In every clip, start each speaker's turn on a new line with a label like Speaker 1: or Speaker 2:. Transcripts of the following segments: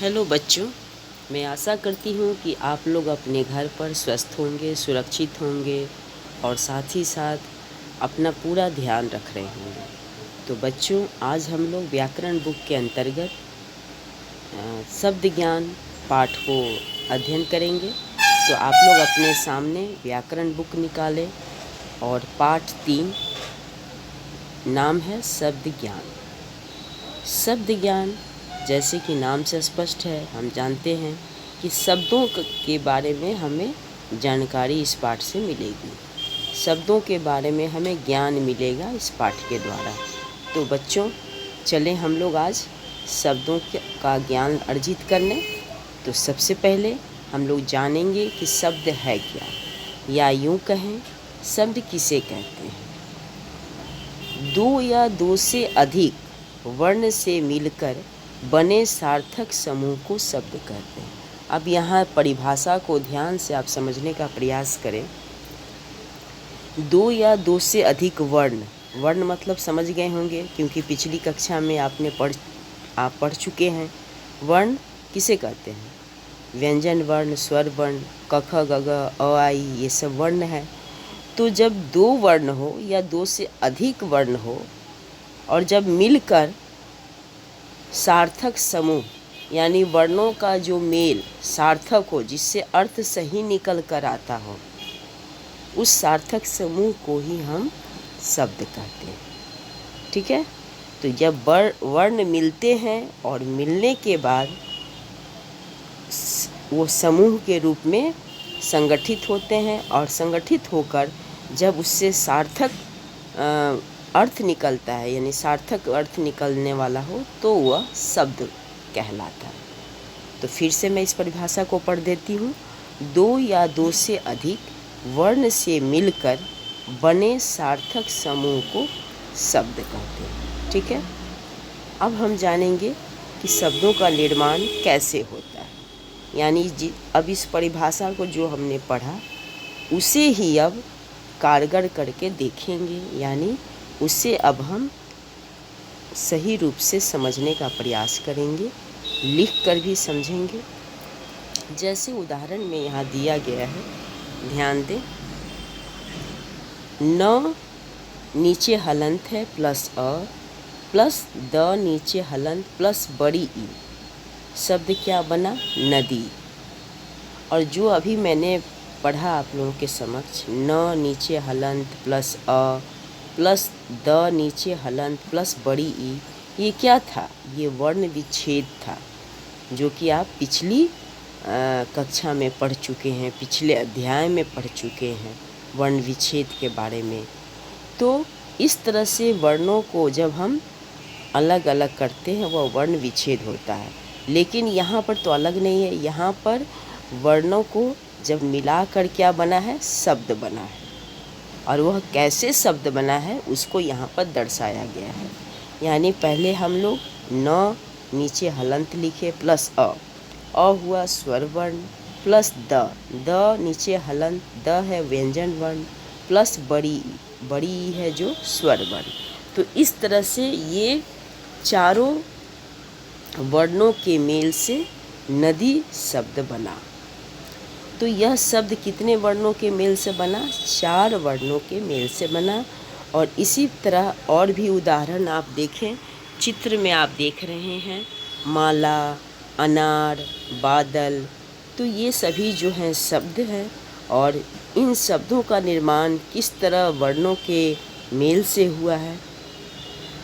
Speaker 1: Hello बच्चों, मैं आशा करती हूँ कि आप लोग अपने घर पर स्वस्थ होंगे, सुरक्षित होंगे और साथ ही साथ अपना पूरा ध्यान रख रहे होंगे। तो बच्चों, आज हम लोग व्याकरण बुक के अंतर्गत शब्द ज्ञान पाठ को अध्ययन करेंगे। तो आप लोग अपने सामने व्याकरण बुक निकालें और पाठ 3 नाम है शब्द ज्ञान। शब्द ज्ञान जैसे कि नाम से स्पष्ट है, हम जानते हैं कि शब्दों के बारे में हमें जानकारी इस पाठ से मिलेगी। शब्दों के बारे में हमें ज्ञान मिलेगा इस पाठ के द्वारा। तो बच्चों, चलें हम लोग आज शब्दों का ज्ञान अर्जित करने। तो सबसे पहले हम लोग जानेंगे कि शब्द है क्या, या यूँ कहें शब्द किसे कहते हैं। दो या दो से अधिक वर्ण से मिलकर बने सार्थक समूह को शब्द कहते हैं। अब यहाँ परिभाषा को ध्यान से आप समझने का प्रयास करें। दो या दो से अधिक वर्ण, वर्ण मतलब समझ गए होंगे, क्योंकि पिछली कक्षा में आप पढ़ चुके हैं। वर्ण किसे कहते हैं? व्यंजन वर्ण, स्वर वर्ण, क ख ग घ अ आ इ, ये सब वर्ण है। तो जब दो वर्ण हो या दो से अधिक वर्ण हो और जब मिलकर सार्थक समूह यानी वर्णों का जो मेल सार्थक हो, जिससे अर्थ सही निकल कर आता हो, उस सार्थक समूह को ही हम शब्द कहते हैं। ठीक है। तो जब वर्ण मिलते हैं और मिलने के बाद वो समूह के रूप में संगठित होते हैं और संगठित होकर जब उससे सार्थक अर्थ निकलता है, यानी सार्थक अर्थ निकलने वाला हो, तो वह शब्द कहलाता है। तो फिर से मैं इस परिभाषा को पढ़ देती हूँ। दो या दो से अधिक वर्ण से मिलकर बने सार्थक समूह को शब्द कहते हैं। ठीक है। अब हम जानेंगे कि शब्दों का निर्माण कैसे होता है। यानी अब इस परिभाषा को जो हमने पढ़ा उसे ही अब कारगर करके देखेंगे, यानी उसे अब हम सही रूप से समझने का प्रयास करेंगे, लिख कर भी समझेंगे। जैसे उदाहरण में यहाँ दिया गया है, ध्यान दें। न नीचे हलंत है प्लस अ प्लस द नीचे हलंत प्लस बड़ी ई, शब्द क्या बना? नदी। और जो अभी मैंने पढ़ा आप लोगों के समक्ष, न नीचे हलंत प्लस अ प्लस द नीचे हलंत प्लस बड़ी ई, ये क्या था? ये वर्ण विच्छेद था, जो कि आप पिछली कक्षा में पढ़ चुके हैं, पिछले अध्याय में पढ़ चुके हैं वर्ण विच्छेद के बारे में। तो इस तरह से वर्णों को जब हम अलग अलग करते हैं वह वर्ण विच्छेद होता है। लेकिन यहाँ पर तो अलग नहीं है, यहाँ पर वर्णों को जब मिलाकर क्या बना है? शब्द बना है। और वह कैसे शब्द बना है उसको यहाँ पर दर्शाया गया है। यानी पहले हम लोग न नीचे हलंत लिखे प्लस अ हुआ स्वर वर्ण प्लस द नीचे हलंत, द है व्यंजन वर्ण प्लस बड़ी है जो स्वर वर्ण। तो इस तरह से ये चारों वर्णों के मेल से नदी शब्द बना। तो यह शब्द कितने वर्णों के मेल से बना? 4 वर्णों के मेल से बना। और इसी तरह और भी उदाहरण आप देखें, चित्र में आप देख रहे हैं माला, अनार, बादल। तो ये सभी जो हैं शब्द हैं, और इन शब्दों का निर्माण किस तरह वर्णों के मेल से हुआ है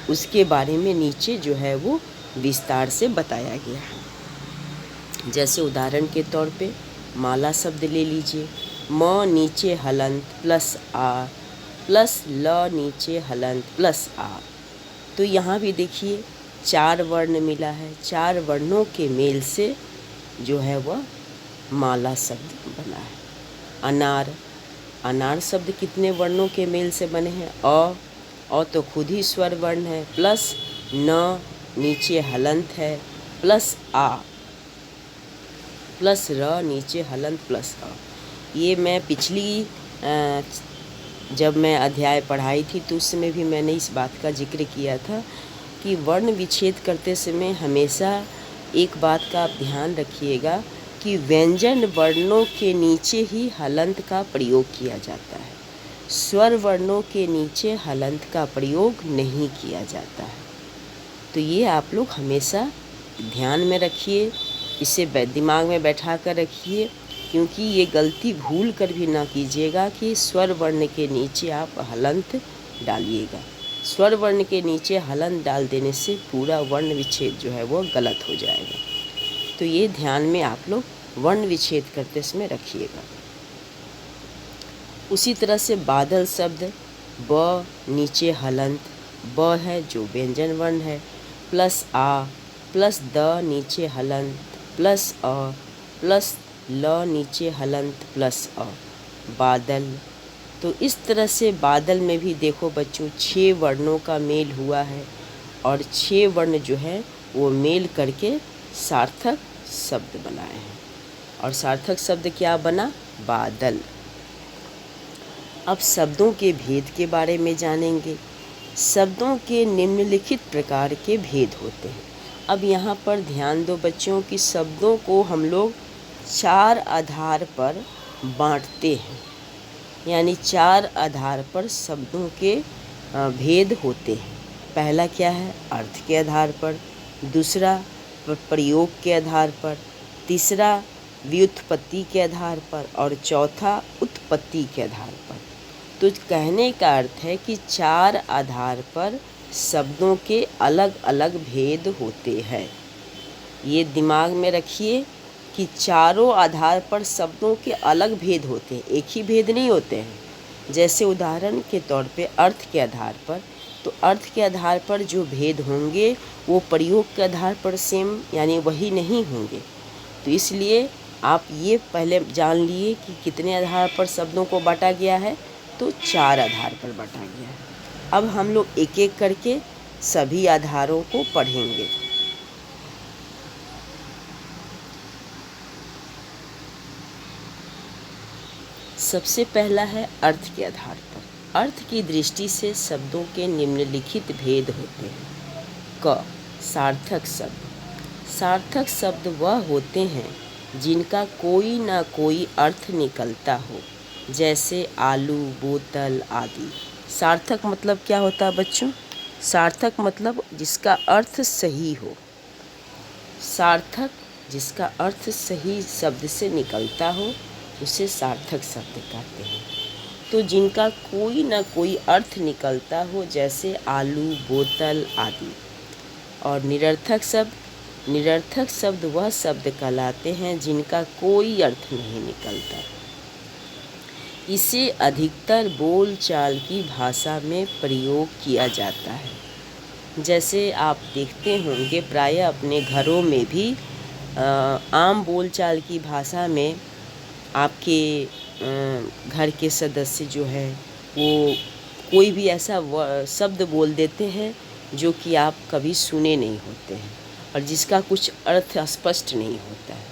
Speaker 1: उसके बारे में नीचे जो है वो विस्तार से बताया गया है। जैसे उदाहरण के तौर पे माला शब्द ले लीजिए। म नीचे हलंत प्लस आ प्लस ल नीचे हलंत प्लस आ। तो यहाँ भी देखिए 4 वर्ण मिला है, 4 वर्णों के मेल से जो है वह माला शब्द बना है। अनार शब्द कितने वर्णों के मेल से बने हैं? अ तो खुद ही स्वर वर्ण है, प्लस न नीचे हलंत है प्लस आ प्लस र नीचे हलंत प्लस अ। ये मैं पिछली जब मैं अध्याय पढ़ाई थी तो उस समय भी मैंने इस बात का जिक्र किया था कि वर्ण विच्छेद करते समय हमेशा एक बात का आप ध्यान रखिएगा कि व्यंजन वर्णों के नीचे ही हलंत का प्रयोग किया जाता है, स्वर वर्णों के नीचे हलंत का प्रयोग नहीं किया जाता है। तो ये आप लोग हमेशा ध्यान में रखिए, इसे दिमाग में बैठा कर रखिए, क्योंकि ये गलती भूल कर भी ना कीजिएगा कि स्वर वर्ण के नीचे आप हलंत डालिएगा। स्वर वर्ण के नीचे हलंत डाल देने से पूरा वर्ण विच्छेद जो है वो गलत हो जाएगा। तो ये ध्यान में आप लोग वर्ण विच्छेद करते समय रखिएगा। उसी तरह से बादल शब्द ब नीचे हलंत ब है जो व्यंजन वर्ण है, प्लस आ प्लस द नीचे हलंत प्लस अ प्लस ल नीचे हलंत प्लस अ, बादल। तो इस तरह से बादल में भी देखो बच्चों 6 वर्णों का मेल हुआ है और 6 वर्ण जो है वो मेल करके सार्थक शब्द बनाए हैं। और सार्थक शब्द क्या बना? बादल। अब शब्दों के भेद के बारे में जानेंगे। शब्दों के निम्नलिखित प्रकार के भेद होते हैं। अब यहाँ पर ध्यान दो बच्चों कि शब्दों को हम लोग 4 आधार पर बांटते हैं, यानी 4 आधार पर शब्दों के भेद होते हैं। पहला क्या है? अर्थ के आधार पर, दूसरा प्रयोग के आधार पर, तीसरा व्युत्पत्ति के आधार पर और चौथा उत्पत्ति के आधार पर। तो कहने का अर्थ है कि 4 आधार पर शब्दों के अलग अलग भेद होते हैं। ये दिमाग में रखिए कि चारों आधार पर शब्दों के अलग भेद होते हैं, एक ही भेद नहीं होते हैं। जैसे उदाहरण के तौर पे अर्थ के आधार पर, तो अर्थ के आधार पर जो भेद होंगे वो प्रयोग के आधार पर सेम यानी वही नहीं होंगे। तो इसलिए आप ये पहले जान लिए कि कितने आधार पर शब्दों को बांटा गया है, तो 4 आधार पर बांटा गया है। अब हम लोग एक एक करके सभी आधारों को पढ़ेंगे। सबसे पहला है अर्थ के आधार पर। अर्थ की दृष्टि से शब्दों के निम्नलिखित भेद होते हैं। क, सार्थक शब्द। सार्थक शब्द वह होते हैं जिनका कोई ना कोई अर्थ निकलता हो, जैसे आलू, बोतल आदि। सार्थक मतलब क्या होता है बच्चों? सार्थक मतलब जिसका अर्थ सही हो। सार्थक जिसका अर्थ सही शब्द से निकलता हो उसे सार्थक शब्द कहते हैं। तो जिनका कोई ना कोई अर्थ निकलता हो, जैसे आलू, बोतल आदि। और निरर्थक शब्द, निरर्थक शब्द वह शब्द कहलाते हैं जिनका कोई अर्थ नहीं निकलता। इसे अधिकतर बोलचाल की भाषा में प्रयोग किया जाता है। जैसे आप देखते होंगे प्रायः अपने घरों में भी आम बोलचाल की भाषा में आपके घर के सदस्य जो है वो कोई भी ऐसा शब्द बोल देते हैं जो कि आप कभी सुने नहीं होते हैं और जिसका कुछ अर्थ स्पष्ट नहीं होता है।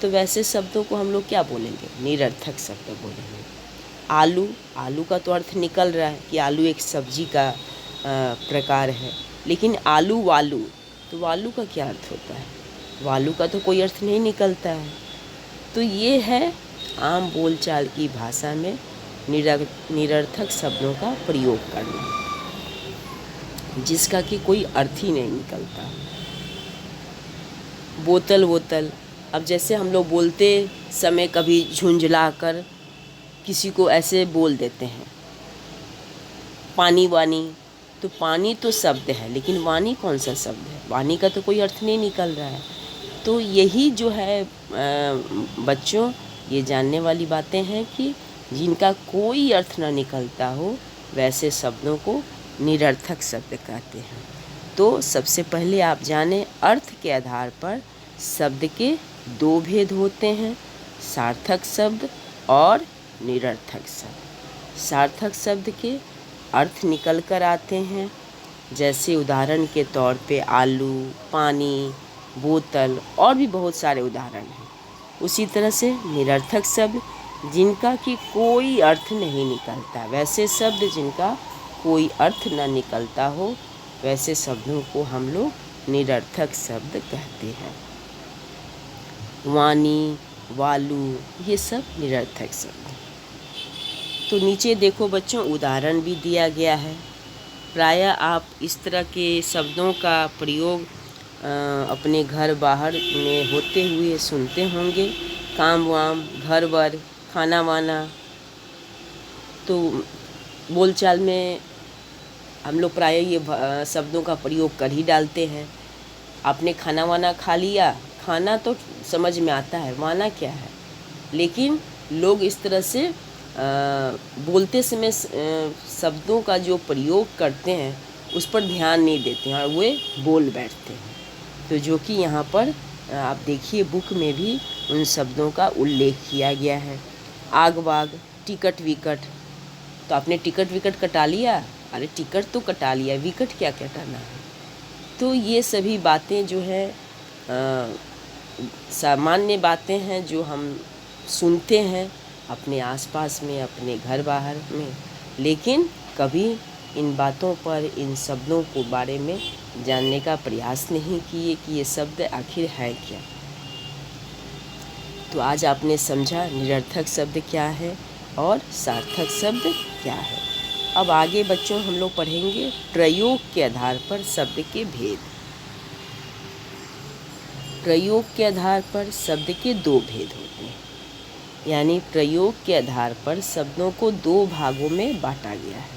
Speaker 1: तो वैसे शब्दों को हम लोग क्या बोलेंगे? निरर्थक शब्द बोलेंगे। आलू, आलू का तो अर्थ निकल रहा है कि आलू एक सब्जी का प्रकार है, लेकिन आलू वालू, तो वालू का क्या अर्थ होता है? वालू का तो कोई अर्थ नहीं निकलता है। तो ये है आम बोलचाल की भाषा में निरर्थक शब्दों का प्रयोग करना, जिसका कि कोई अर्थ ही नहीं निकलता। बोतल, बोतल, अब जैसे हम लोग बोलते समय कभी झुंझला कर किसी को ऐसे बोल देते हैं, पानी वानी, तो पानी तो शब्द है लेकिन वाणी कौन सा शब्द है? वाणी का तो कोई अर्थ नहीं निकल रहा है। तो यही जो है बच्चों, ये जानने वाली बातें हैं कि जिनका कोई अर्थ ना निकलता हो वैसे शब्दों को निरर्थक शब्द कहते हैं। तो सबसे पहले आप जानें अर्थ के आधार पर शब्द के 2 भेद होते हैं, सार्थक शब्द और निरर्थक शब्द। सार्थक शब्द के अर्थ निकल कर आते हैं, जैसे उदाहरण के तौर पे आलू, पानी, बोतल और भी बहुत सारे उदाहरण हैं। उसी तरह से निरर्थक शब्द जिनका कि कोई अर्थ नहीं निकलता, वैसे शब्द जिनका कोई अर्थ न निकलता हो वैसे शब्दों को हम लोग निरर्थक शब्द कहते हैं। वाणी, वालु, ये सब निरर्थक शब्द। तो नीचे देखो बच्चों, उदाहरण भी दिया गया है। प्रायः आप इस तरह के शब्दों का प्रयोग अपने घर बाहर में होते हुए सुनते होंगे। काम वाम, घर वर, खाना वाना। तो बोलचाल में हम लोग प्रायः ये शब्दों का प्रयोग कर ही डालते हैं। आपने खाना वाना खा लिया, खाना तो समझ में आता है, वाना क्या है, लेकिन लोग इस तरह से बोलते समय शब्दों का जो प्रयोग करते हैं उस पर ध्यान नहीं देते हैं और वे बोल बैठते हैं। तो जो कि यहाँ पर आप देखिए बुक में भी उन शब्दों का उल्लेख किया गया है। आग वाग, टिकट विकट। तो आपने टिकट विकट कटा लिया, अरे टिकट तो कटा लिया, विकट क्या कटाना है। तो ये सभी बातें जो है सामान्य बातें हैं जो हम सुनते हैं अपने आसपास में, अपने घर बाहर में, लेकिन कभी इन बातों पर, इन शब्दों को बारे में जानने का प्रयास नहीं किए कि ये शब्द आखिर है क्या। तो आज आपने समझा निरर्थक शब्द क्या है और सार्थक शब्द क्या है। अब आगे बच्चों हम लोग पढ़ेंगे प्रयोग के आधार पर शब्द के भेद। प्रयोग के आधार पर शब्द के दो भेद होते हैं, यानी प्रयोग के आधार पर शब्दों को दो भागों में बांटा गया है।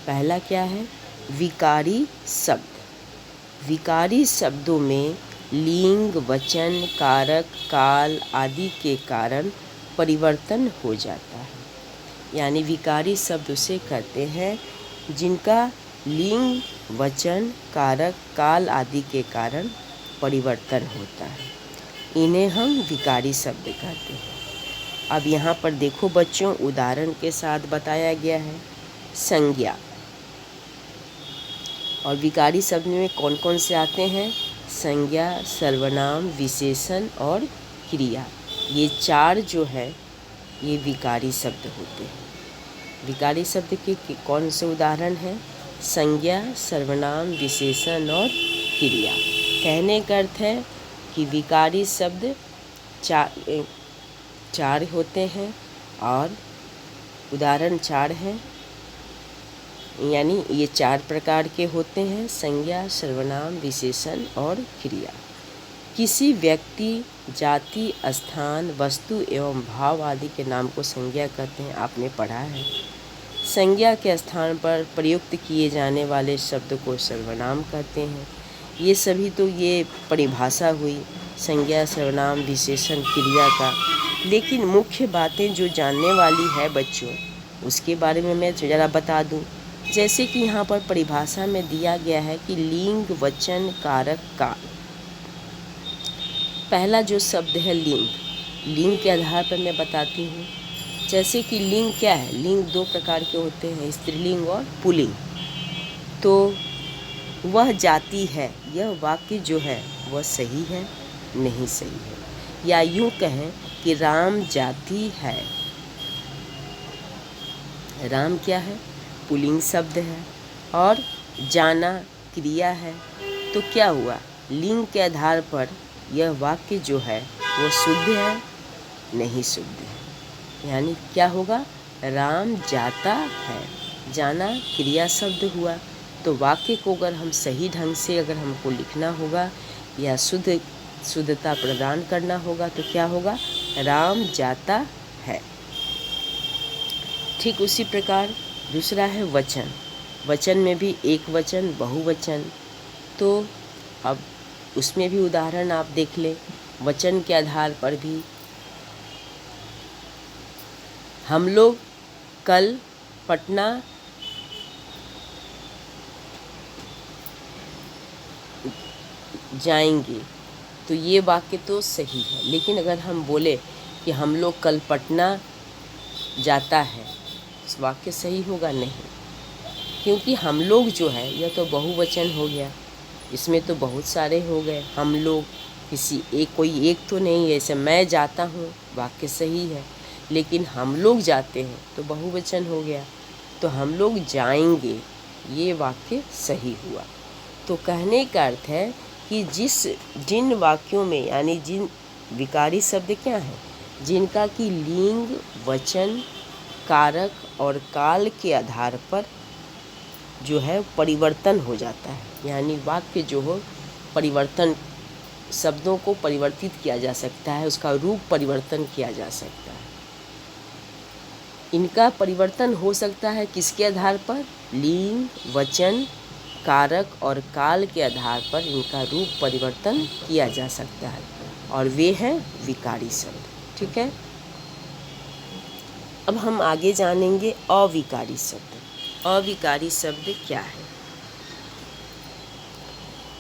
Speaker 1: पहला क्या है, विकारी शब्द। विकारी शब्दों में लिंग, वचन, कारक, काल आदि के कारण परिवर्तन हो जाता है। यानी विकारी शब्द उसे कहते हैं जिनका लिंग, वचन, कारक, काल आदि के कारण परिवर्तन होता है, इन्हें हम विकारी शब्द कहते हैं। अब यहाँ पर देखो बच्चों, उदाहरण के साथ बताया गया है। संज्ञा और विकारी शब्द में कौन कौन से आते हैं? संज्ञा, सर्वनाम, विशेषण और क्रिया। ये चार जो है ये विकारी शब्द होते हैं। विकारी शब्द के कौन से उदाहरण हैं? संज्ञा, सर्वनाम, विशेषण और क्रिया। कहने का अर्थ है कि विकारी शब्द चार होते हैं और उदाहरण चार हैं, यानी ये चार प्रकार के होते हैं: संज्ञा, सर्वनाम, विशेषण और क्रिया। किसी व्यक्ति, जाति, स्थान, वस्तु एवं भाव आदि के नाम को संज्ञा कहते हैं, आपने पढ़ा है। संज्ञा के स्थान पर प्रयुक्त किए जाने वाले शब्द को सर्वनाम कहते हैं। ये सभी तो ये परिभाषा हुई संज्ञा, सर्वनाम, विशेषण, क्रिया का। लेकिन मुख्य बातें जो जानने वाली है बच्चों, उसके बारे में मैं ज़रा बता दूं। जैसे कि यहाँ पर परिभाषा में दिया गया है कि लिंग, वचन, कारक, काल। पहला जो शब्द है लिंग, लिंग के आधार पर मैं बताती हूँ। जैसे कि लिंग क्या है? लिंग दो प्रकार के होते हैं, स्त्रीलिंग और पुल्लिंग। तो वह जाति है, यह वाक्य जो है वह सही है, नहीं सही है। या यूँ कहें कि राम जाति है। राम क्या है? पुल्लिंग शब्द है। और जाना क्रिया है। तो क्या हुआ? लिंग के आधार पर यह वाक्य जो है वो शुद्ध है, नहीं शुद्ध है। यानी क्या होगा? राम जाता है। जाना क्रिया शब्द हुआ। तो वाक्य को अगर हम सही ढंग से अगर हमको लिखना होगा या शुद्धता प्रदान करना होगा तो क्या होगा? राम जाता है। ठीक उसी प्रकार दूसरा है वचन। वचन में भी एक वचन, बहुवचन। तो अब उसमें भी उदाहरण आप देख लें। वचन के आधार पर भी हम लोग कल पटना जाएंगे, तो ये वाक्य तो सही है। लेकिन अगर हम बोले कि हम लोग कल पटना जाता है, इस वाक्य सही होगा? नहीं, क्योंकि हम लोग जो है यह तो बहुवचन हो गया, इसमें तो बहुत सारे हो गए। हम लोग किसी एक, कोई एक तो नहीं है। जैसे मैं जाता हूँ वाक्य सही है, लेकिन हम लोग जाते हैं तो बहुवचन हो गया। तो हम लोग जाएंगे ये वाक्य सही हुआ। तो कहने का अर्थ है कि जिन वाक्यों में, यानी जिन विकारी शब्द क्या है? जिनका कि लिंग, वचन, कारक और काल के आधार पर जो है परिवर्तन हो जाता है। यानी वाक्य जो हो परिवर्तन, शब्दों को परिवर्तित किया जा सकता है, उसका रूप परिवर्तन किया जा सकता है। इनका परिवर्तन हो सकता है किसके आधार पर? लिंग, वचन, कारक और काल के आधार पर इनका रूप परिवर्तन किया जा सकता है, और वे हैं विकारी शब्द। ठीक है, अब हम आगे जानेंगे अविकारी शब्द। अविकारी शब्द क्या है?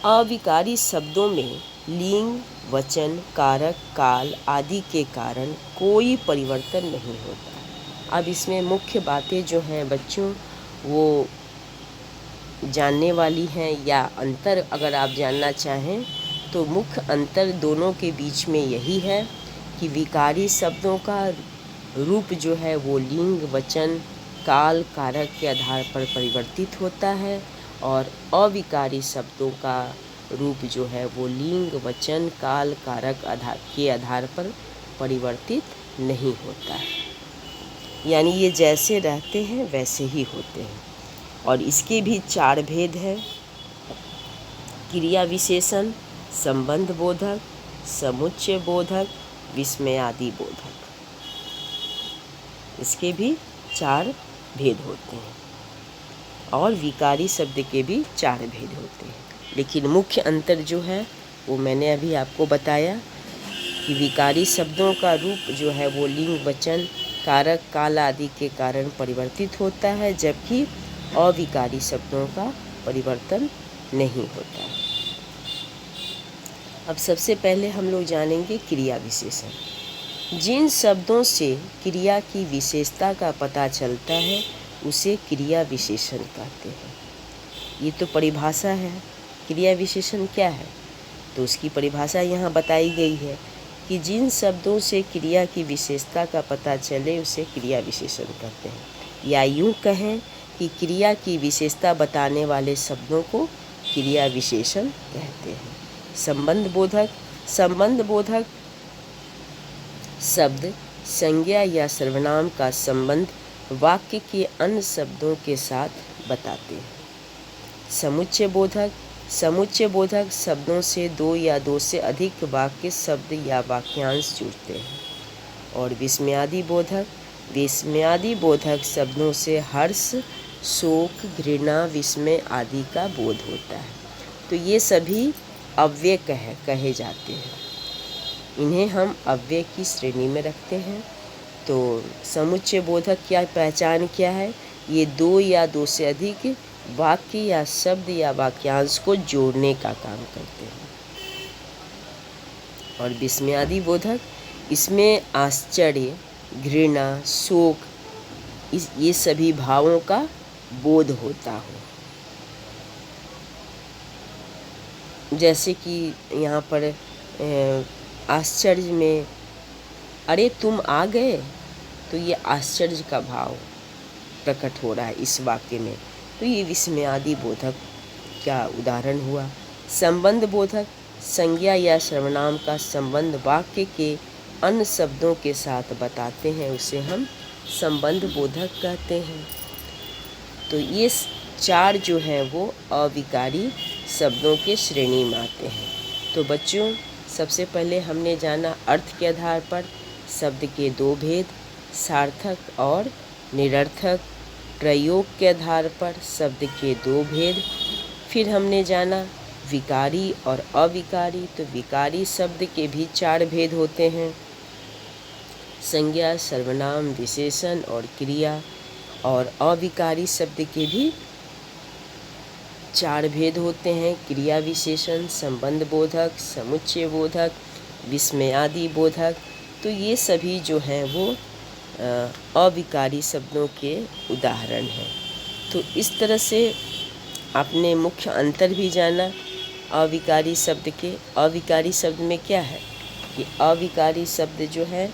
Speaker 1: अविकारी शब्दों में लिंग, वचन, कारक, काल आदि के कारण कोई परिवर्तन नहीं होता। अब इसमें मुख्य बातें जो हैं बच्चों वो जानने वाली हैं, या अंतर अगर आप जानना चाहें तो मुख्य अंतर दोनों के बीच में यही है कि विकारी शब्दों का रूप जो है वो लिंग, वचन, काल, कारक के आधार पर परिवर्तित होता है, और अविकारी शब्दों का रूप जो है वो लिंग, वचन, काल, कारक के आधार पर परिवर्तित नहीं होता है। यानी ये जैसे रहते हैं वैसे ही होते हैं। और इसके भी 4 भेद हैं: क्रिया विशेषण, संबंध बोधक, समुच्चय बोधक, विस्मयादि बोधक। इसके भी 4 भेद होते हैं, और विकारी शब्द के भी 4 भेद होते हैं। लेकिन मुख्य अंतर जो है वो मैंने अभी आपको बताया कि विकारी शब्दों का रूप जो है वो लिंग, वचन, कारक, काल आदि के कारण परिवर्तित होता है, जबकि अविकारी शब्दों का परिवर्तन नहीं होता है। अब सबसे पहले हम लोग जानेंगे क्रिया विशेषण। जिन शब्दों से क्रिया की विशेषता का पता चलता है उसे क्रिया विशेषण कहते हैं। ये तो परिभाषा है। क्रिया विशेषण क्या है? तो उसकी परिभाषा यहाँ बताई गई है कि जिन शब्दों से क्रिया की विशेषता का पता चले उसे क्रिया विशेषण कहते हैं। या यूँ कहें कि क्रिया की विशेषता बताने वाले शब्दों को क्रिया विशेषण कहते हैं। संबंध बोधक। संबंध बोधक शब्द संज्ञा या सर्वनाम का संबंध वाक्य के अन्य शब्दों के साथ बताते हैं। समुच्चय बोधक। समुच्चय बोधक शब्दों से 2 या 2 से अधिक वाक्य, शब्द या वाक्यांश जुड़ते हैं। और विस्मयादि बोधक। विस्मयादि बोधक शब्दों से हर्ष, शोक, घृणा, विस्मय आदि का बोध होता है। तो ये सभी अव्यय कहे जाते हैं। इन्हें हम अव्यय की श्रेणी में रखते हैं। तो समुच्चय बोधक क्या पहचान क्या है? ये 2 या 2 से अधिक वाक्य या शब्द या वाक्यांश को जोड़ने का काम करते हैं। और विस्मयादि बोधक, इसमें आश्चर्य, घृणा, शोक ये सभी भावों का बोध होता हो। जैसे कि यहाँ पर आश्चर्य में अरे तुम आ गए, तो ये आश्चर्य का भाव प्रकट हो रहा है इस वाक्य में। तो ये विस्मयादि बोधक का उदाहरण हुआ। संबंध बोधक संज्ञा या सर्वनाम का संबंध वाक्य के अन्य शब्दों के साथ बताते हैं, उसे हम संबंध बोधक कहते हैं। तो ये 4 जो हैं वो अविकारी शब्दों के श्रेणी में आते हैं। तो बच्चों, सबसे पहले हमने जाना अर्थ के आधार पर शब्द के 2 भेद, सार्थक और निरर्थक। प्रयोग के आधार पर शब्द के 2 भेद। फिर हमने जाना विकारी और अविकारी। तो विकारी शब्द के भी 4 भेद होते हैं: संज्ञा, सर्वनाम, विशेषण और क्रिया। और अविकारी शब्द के भी 4 भेद होते हैं: क्रिया विशेषण, संबंध बोधक, समुच्चय बोधक, विस्मयादि बोधक। तो ये सभी जो हैं वो अविकारी शब्दों के उदाहरण हैं। तो इस तरह से आपने मुख्य अंतर भी जाना अविकारी शब्द के। अविकारी शब्द में क्या है कि अविकारी शब्द जो है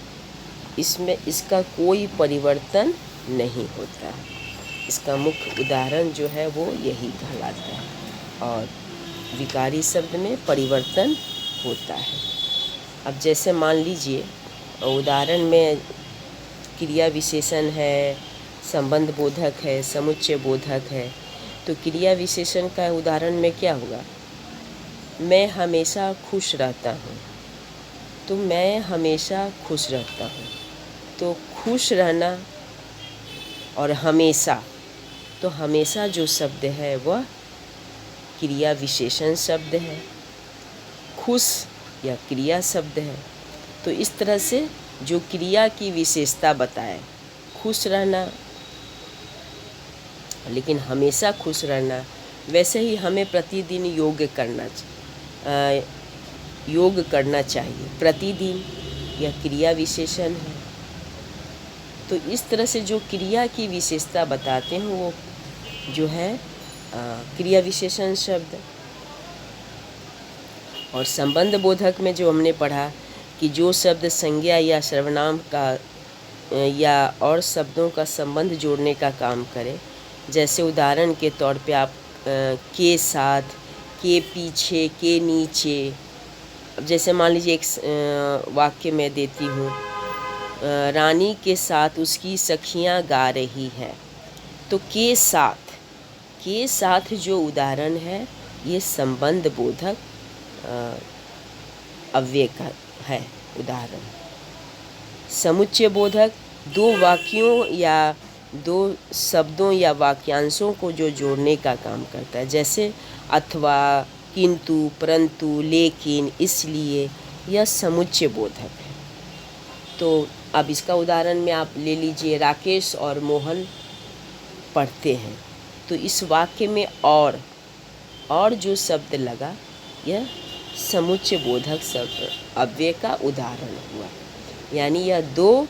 Speaker 1: इसमें इसका कोई परिवर्तन नहीं होता है। इसका मुख्य उदाहरण जो है वो यही कहलाता है। और विकारी शब्द में परिवर्तन होता है। अब जैसे मान लीजिए उदाहरण में क्रिया विशेषण है, संबंध बोधक है, समुच्चय बोधक है। तो क्रिया विशेषण का उदाहरण में क्या होगा? मैं हमेशा खुश रहता हूँ। तो मैं हमेशा खुश रहता हूँ, तो खुश रहना और हमेशा, तो हमेशा जो शब्द है वह क्रिया विशेषण शब्द है, खुश या क्रिया शब्द है। तो इस तरह से जो क्रिया की विशेषता बताए, खुश रहना लेकिन हमेशा खुश रहना, वैसे ही हमें प्रतिदिन योग करना चाहिए। प्रतिदिन यह क्रिया विशेषण है। तो इस तरह से जो क्रिया की विशेषता बताते हैं वो जो है क्रिया विशेषण शब्द। और संबंध बोधक में जो हमने पढ़ा कि जो शब्द संज्ञा या सर्वनाम का या और शब्दों का संबंध जोड़ने का काम करे, जैसे उदाहरण के तौर पे आप के साथ, के पीछे, के नीचे। अब जैसे मान लीजिए एक वाक्य मैं देती हूँ, रानी के साथ उसकी सखियाँ गा रही है। तो के साथ जो उदाहरण है ये संबंध बोधक अव्यय का है उदाहरण। समुच्चय बोधक दो वाक्यों या दो शब्दों या वाक्यांशों को जो जोड़ने का काम करता है, जैसे अथवा, किंतु, परंतु, लेकिन, इसलिए, यह समुच्चय बोधक है। तो अब इसका उदाहरण में आप ले लीजिए, राकेश और मोहन पढ़ते हैं। तो इस वाक्य में और जो शब्द लगा यह समुच्चय बोधक शब्द अव्यय का उदाहरण हुआ। यानी यह दो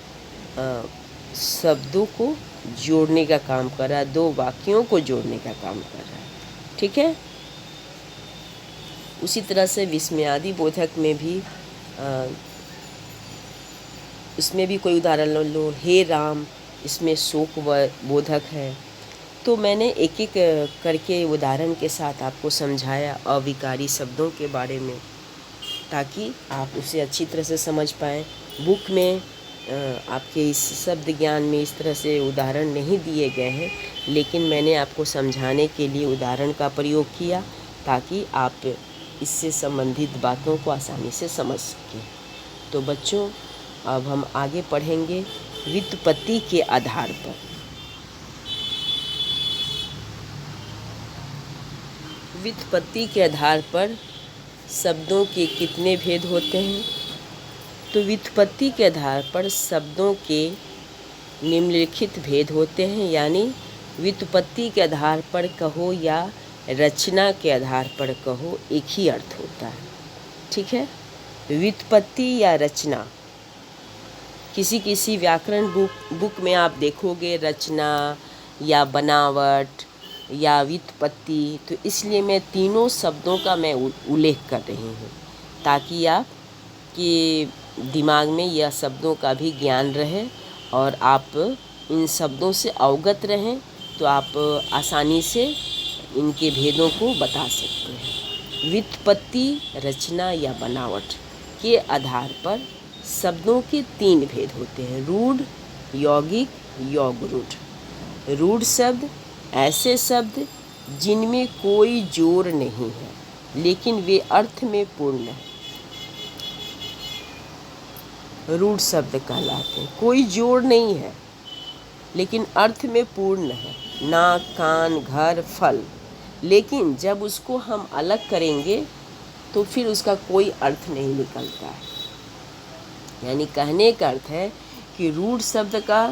Speaker 1: शब्दों को जोड़ने का काम कर रहा है, दो वाक्यों को जोड़ने का काम कर रहा है। ठीक है। उसी तरह से विस्मयादि बोधक में भी इसमें भी कोई उदाहरण लो। हे राम, इसमें शोक बोधक है। तो मैंने एक एक करके उदाहरण के साथ आपको समझाया अविकारी शब्दों के बारे में, ताकि आप उसे अच्छी तरह से समझ पाएँ। बुक में आपके इस शब्द ज्ञान में इस तरह से उदाहरण नहीं दिए गए हैं, लेकिन मैंने आपको समझाने के लिए उदाहरण का प्रयोग किया ताकि आप इससे संबंधित बातों को आसानी से समझ सकें। तो बच्चों, अब हम आगे पढ़ेंगे व्युत्पत्ति के आधार पर। व्युत्पत्ति के आधार पर शब्दों के कितने भेद होते हैं? तो व्युत्पत्ति के आधार पर शब्दों के निम्नलिखित भेद होते हैं। यानी व्युत्पत्ति के आधार पर कहो या रचना के आधार पर कहो, एक ही अर्थ होता है। ठीक है। व्युत्पत्ति या रचना, किसी व्याकरण बुक में आप देखोगे रचना या बनावट या व्युत्पत्ति। तो इसलिए मैं तीनों शब्दों का मैं उल्लेख कर रही हूँ ताकि आप के दिमाग में यह शब्दों का भी ज्ञान रहे और आप इन शब्दों से अवगत रहें, तो आप आसानी से इनके भेदों को बता सकते हैं। व्युत्पत्ति, रचना या बनावट के आधार पर शब्दों के तीन भेद होते हैं: रूढ़, यौगिक, यौगरूढ़। रूढ़ शब्द ऐसे शब्द जिनमें कोई जोड़ नहीं है लेकिन वे अर्थ में पूर्ण है, रूढ़ शब्द कहलाते हैं। कोई जोड़ नहीं है लेकिन अर्थ में पूर्ण है। नाक, कान, घर, फल। लेकिन जब उसको हम अलग करेंगे तो फिर उसका कोई अर्थ नहीं निकलता है। यानी कहने का अर्थ है कि रूढ़ शब्द का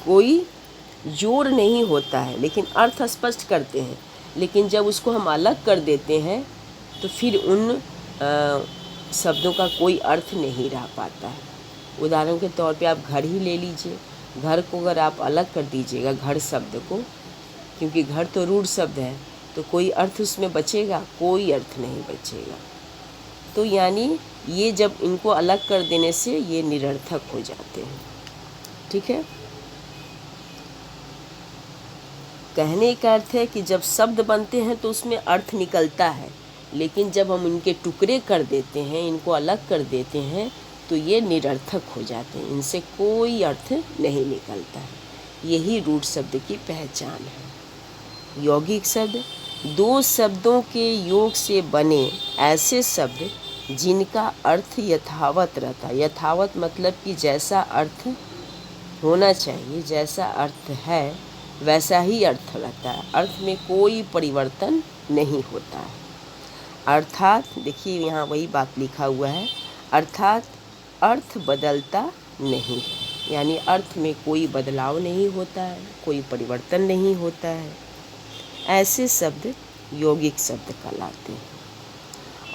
Speaker 1: कोई जोड़ नहीं होता है लेकिन अर्थ स्पष्ट करते हैं, लेकिन जब उसको हम अलग कर देते हैं तो फिर उन शब्दों का कोई अर्थ नहीं रह पाता है। उदाहरण के तौर पे आप घर ही ले लीजिए। घर को अगर आप अलग कर दीजिएगा, घर शब्द को, क्योंकि घर तो रूढ़ शब्द है, तो कोई अर्थ उसमें बचेगा? कोई अर्थ नहीं बचेगा। तो यानी ये जब इनको अलग कर देने से ये निरर्थक हो जाते हैं। ठीक है। कहने का अर्थ है कि जब शब्द बनते हैं तो उसमें अर्थ निकलता है, लेकिन जब हम इनके टुकड़े कर देते हैं, इनको अलग कर देते हैं, तो ये निरर्थक हो जाते हैं, इनसे कोई अर्थ नहीं निकलता है। यही रूढ़ शब्द की पहचान है। यौगिक शब्द दो शब्दों के योग से बने ऐसे शब्द जिनका अर्थ यथावत रहता है। यथावत मतलब कि जैसा अर्थ होना चाहिए, जैसा अर्थ है वैसा ही अर्थ रहता है, अर्थ में कोई परिवर्तन नहीं होता है। अर्थात देखिए यहाँ वही बात लिखा हुआ है, अर्थात अर्थ बदलता नहीं है, यानी अर्थ में कोई बदलाव नहीं होता है, कोई परिवर्तन नहीं होता है। ऐसे शब्द यौगिक शब्द कहलाते हैं।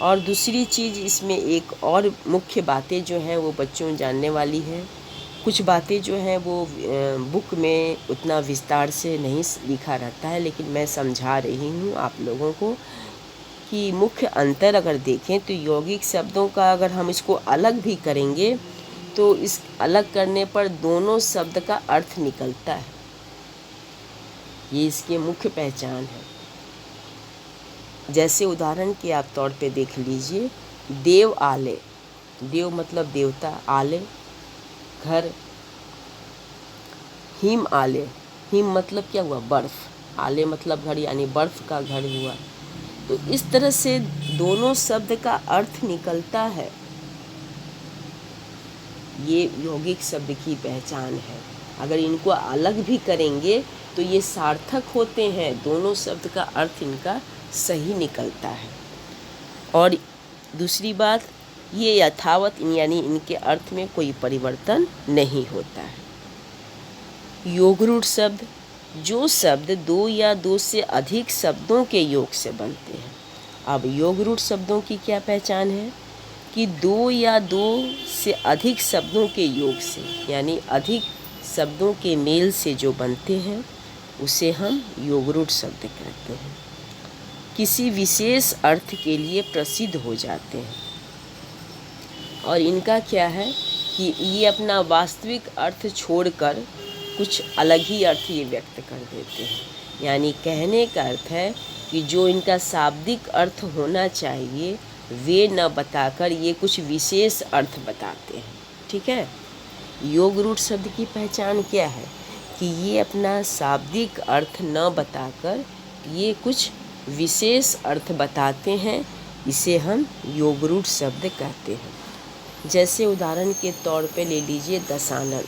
Speaker 1: और दूसरी चीज़ इसमें एक और मुख्य बातें जो हैं वो बच्चों जानने वाली है। कुछ बातें जो हैं वो बुक में उतना विस्तार से नहीं लिखा रहता है, लेकिन मैं समझा रही हूँ आप लोगों को कि मुख्य अंतर अगर देखें तो यौगिक शब्दों का अगर हम इसको अलग भी करेंगे तो इस अलग करने पर दोनों शब्द का अर्थ निकलता है। ये इसकी मुख्य पहचान है। जैसे उदाहरण के आप तौर पे देख लीजिए, देव आले, देव मतलब देवता, आले घर, हिम आले, हिम मतलब क्या हुआ, बर्फ़, आले मतलब घर यानी बर्फ़ का घर हुआ। तो इस तरह से दोनों शब्द का अर्थ निकलता है। ये यौगिक शब्द की पहचान है। अगर इनको अलग भी करेंगे तो ये सार्थक होते हैं, दोनों शब्द का अर्थ इनका सही निकलता है। और दूसरी बात, ये यथावत यानी इनके अर्थ में कोई परिवर्तन नहीं होता है। योगरूढ़ शब्द जो शब्द दो या दो से अधिक शब्दों के योग से बनते हैं। अब योगरूढ़ शब्दों की क्या पहचान है कि दो या दो से अधिक शब्दों के योग से, यानी अधिक शब्दों के मेल से जो बनते हैं उसे हम योगरूढ़ शब्द कहते हैं। किसी विशेष अर्थ के लिए प्रसिद्ध हो जाते हैं और इनका क्या है कि ये अपना वास्तविक अर्थ छोड़कर कुछ अलग ही अर्थ ये व्यक्त कर देते हैं। यानी कहने का अर्थ है कि जो इनका शाब्दिक अर्थ होना चाहिए वे न बताकर ये कुछ विशेष अर्थ बताते हैं। ठीक है। योगरूढ़ शब्द की पहचान क्या है कि ये अपना शाब्दिक अर्थ न बताकर ये कुछ विशेष अर्थ बताते हैं, इसे हम योगरूढ़ शब्द कहते हैं। जैसे उदाहरण के तौर पे ले लीजिए दशानन।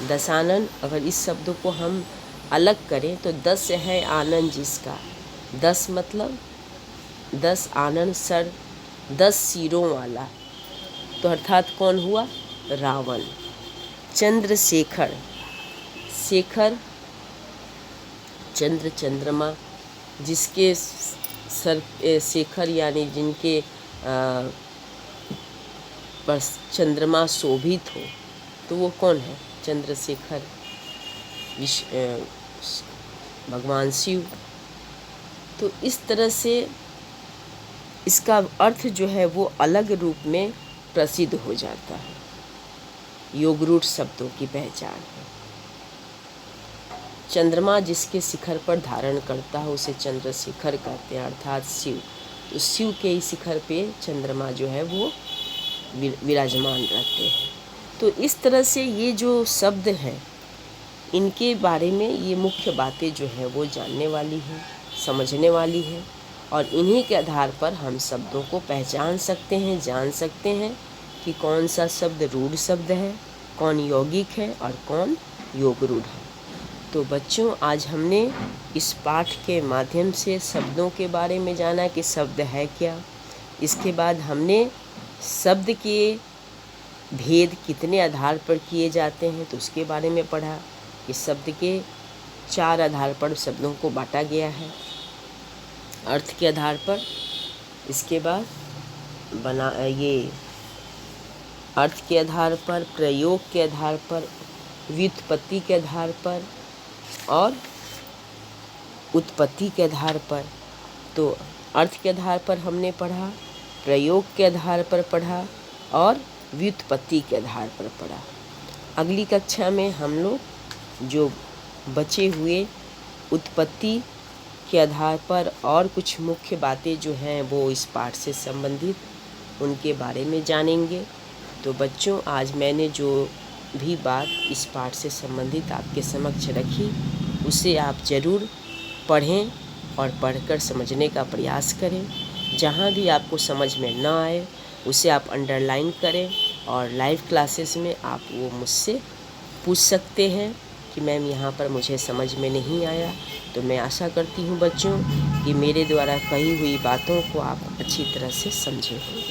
Speaker 1: दशानन अगर इस शब्द को हम अलग करें तो दस है आनंद जिसका, दस मतलब 10 आनंद सर, 10 सिरों वाला, तो अर्थात कौन हुआ, रावण। चंद्रशेखर, शेखर चंद्र चंद्रमा, जिसके सर शेखर यानी जिनके पर चंद्रमा शोभित हो, तो वो कौन है, चंद्रशेखर, भगवान शिव। तो इस तरह से इसका अर्थ जो है वो अलग रूप में प्रसिद्ध हो जाता है। योगरूढ़ शब्दों की पहचान है। चंद्रमा जिसके शिखर पर धारण करता है उसे चंद्रशेखर कहते हैं, अर्थात शिव। तो शिव के ही शिखर पे चंद्रमा जो है वो विराजमान रहते हैं। तो इस तरह से ये जो शब्द हैं इनके बारे में ये मुख्य बातें जो है वो जानने वाली हैं, समझने वाली हैं, और इन्हीं के आधार पर हम शब्दों को पहचान सकते हैं, जान सकते हैं कि कौन सा शब्द रूढ़ शब्द है, कौन यौगिक है और कौन योगरूढ़ है। तो बच्चों, आज हमने इस पाठ के माध्यम से शब्दों के बारे में जाना कि शब्द है क्या। इसके बाद हमने शब्द के भेद कितने आधार पर किए जाते हैं तो उसके बारे में पढ़ा। इस शब्द के 4 आधार पर शब्दों को बांटा गया है, अर्थ के आधार पर, इसके बाद ये अर्थ के आधार पर, प्रयोग के आधार पर, व्युत्पत्ति के आधार पर और उत्पत्ति के आधार पर। तो अर्थ के आधार पर हमने पढ़ा, प्रयोग के आधार पर पढ़ा और व्युत्पत्ति के आधार पर पढ़ा। अगली कक्षा में हम लोग जो बचे हुए उत्पत्ति के आधार पर और कुछ मुख्य बातें जो हैं वो इस पाठ से संबंधित उनके बारे में जानेंगे। तो बच्चों, आज मैंने जो भी बात इस पाठ से संबंधित आपके समक्ष रखी उसे आप ज़रूर पढ़ें और पढ़कर समझने का प्रयास करें। जहाँ भी आपको समझ में न आए उसे आप अंडरलाइन करें और लाइव क्लासेस में आप वो मुझसे पूछ सकते हैं कि मैम यहाँ पर मुझे समझ में नहीं आया। तो मैं आशा करती हूँ बच्चों कि मेरे द्वारा कही हुई बातों को आप अच्छी तरह से समझे होंगे।